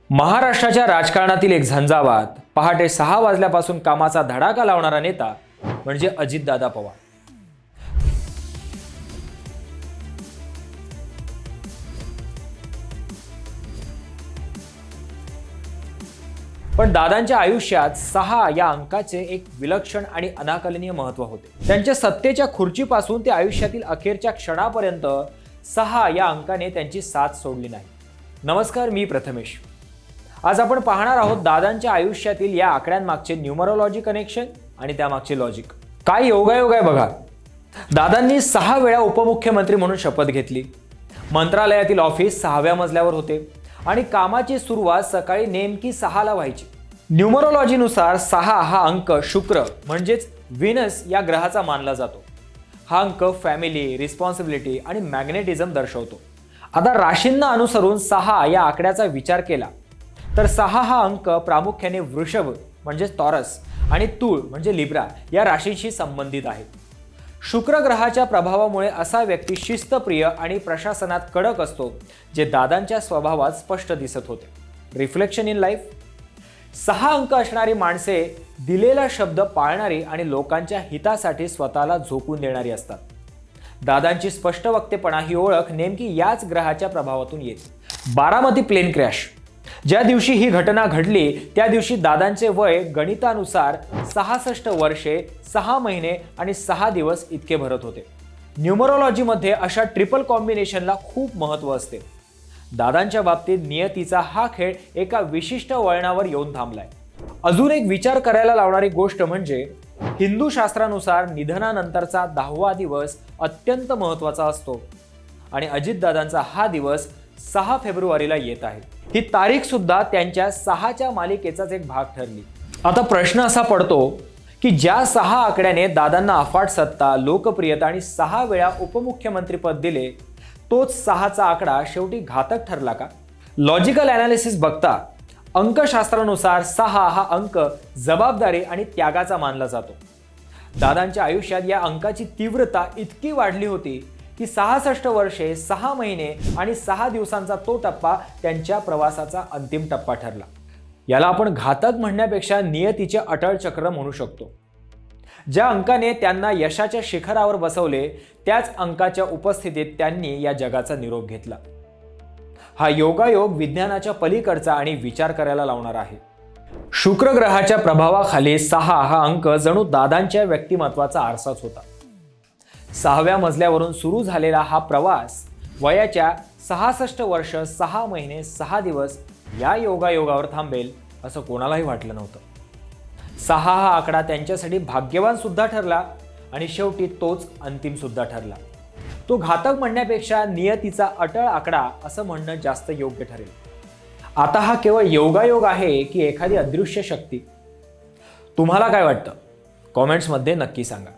महाराष्ट्राच्या राजकारणातील एक झंझावात, पहाटे 6 वाजल्यापासून कामाचा धडाका लावणारा नेता म्हणजे अजितदादा पवार. पण दादांच्या आयुष्यात 6 या अंकाचे एक विलक्षण आणि अनाकलनीय महत्त्व होते. त्यांच्या सत्तेच्या खुर्चीपासून ते आयुष्यातील अखेरच्या क्षणापर्यंत 6 या अंकाने त्यांची साथ सोडली नाही. नमस्कार, मी प्रथमेश. आज आपण पाहणार आहोत दादांच्या आयुष्यातील या आकड्यांमागचे न्यूमरोलॉजी कनेक्शन आणि त्यामागचे लॉजिक. काय योगायोग आहे बघा. दादांनी 6 वेळा उपमुख्यमंत्री म्हणून शपथ घेतली. मंत्रालयातील ऑफिस 6व्या मजल्यावर होते आणि कामाची सुरुवात सकाळी नेमकी 6ला व्हायची. न्यूमरोलॉजीनुसार 6 हा अंक शुक्र म्हणजेच व्हीनस या ग्रहाचा मानला जातो. हा अंक फॅमिली, रिस्पॉन्सिबिलिटी आणि मॅग्नेटिझम दर्शवतो. आता राशींना अनुसरून 6 या आकड्याचा विचार केला तर 6 हा अंक प्रामुख्याने वृषभ म्हणजेच टॉरस आणि तूळ म्हणजे लिब्रा या राशींशी संबंधित आहे. शुक्र ग्रहाच्या प्रभावामुळे असा व्यक्ती शिस्तप्रिय आणि प्रशासनात कडक असतो, जे दादांच्या स्वभावात स्पष्ट दिसत होते. Reflection in life. 6 अंक असणारी माणसे दिलेला शब्द पाळणारी आणि लोकांच्या हितासाठी स्वतःला झोकून देणारी असतात. दादांची स्पष्ट वक्तेपणा ही ओळख नेमकी याच ग्रहाच्या प्रभावातून येते. Baramati plane crash. ज्या दिवशी ही घटना घडली त्या दिवशी दादांचे वय गणितानुसार 66 वर्षे 6 महिने आणि 6 दिवस इतके भरत होते. न्यूमरोलॉजीमध्ये अशा ट्रिपल कॉम्बिनेशनला खूप महत्त्व असते. दादांच्या बाबतीत नियतीचा हा खेळ एका विशिष्ट वळणावर येऊन थांबलाय. अजून एक विचार करायला लावणारी गोष्ट म्हणजे हिंदू शास्त्रानुसार निधनानंतरचा 10वा दिवस अत्यंत महत्त्वाचा असतो आणि अजितदादांचा हा दिवस 6 फेब्रुवारीला येत आहे. ही तारीख सुद्धा त्यांच्या 6च्या मालिकेचाच एक भाग ठरली. आता प्रश्न असा पडतो की ज्या 6 आकड्याने दादांना अफाट सत्ता, लोकप्रियता आणि 6 वेळा उपमुख्यमंत्रीपद दिले, तोच 6चा आकडा शेवटी घातक ठरला का? लॉजिकल ॲनालिसिस बघता अंकशास्त्रानुसार 6 हा अंक जबाबदारी आणि त्यागाचा मानला जातो. दादांच्या आयुष्यात या अंकाची तीव्रता इतकी वाढली होती की 66 वर्षे 6 महिने आणि 6 दिवसांचा तो टप्पा त्यांच्या प्रवासाचा अंतिम टप्पा ठरला. याला आपण घातक म्हणण्यापेक्षा नियतीचे अटळ चक्र म्हणू शकतो. ज्या अंकाने त्यांना यशाच्या शिखरावर बसवले, त्याच अंकाच्या उपस्थितीत त्यांनी या जगाचा निरोप घेतला. हा योगायोग विज्ञानाच्या पलीकडचा आणि विचार करायला लावणारा आहे. शुक्र ग्रहाच्या प्रभावाखाली 6 हा अंक जणू दादांच्या व्यक्तिमत्वाचा आरसाच होता. 6व्या मजल्यावरून सुरू झालेला हा प्रवास वयाच्या 66 वर्ष 6 महिने 6 दिवस या योगायोगावर थांबेल असं कोणालाही वाटलं नव्हतं. 6 हा आकडा त्यांच्यासाठी भाग्यवान सुद्धा ठरला आणि शेवटी तोच अंतिम सुद्धा ठरला. तो घातक म्हणण्यापेक्षा नियतीचा अटळ आकडा असं म्हणणं जास्त योग्य ठरेल. आता हा केवळ योगायोग आहे की एखादी अदृश्य शक्ती? तुम्हाला काय वाटतं? कॉमेंट्समध्ये नक्की सांगा.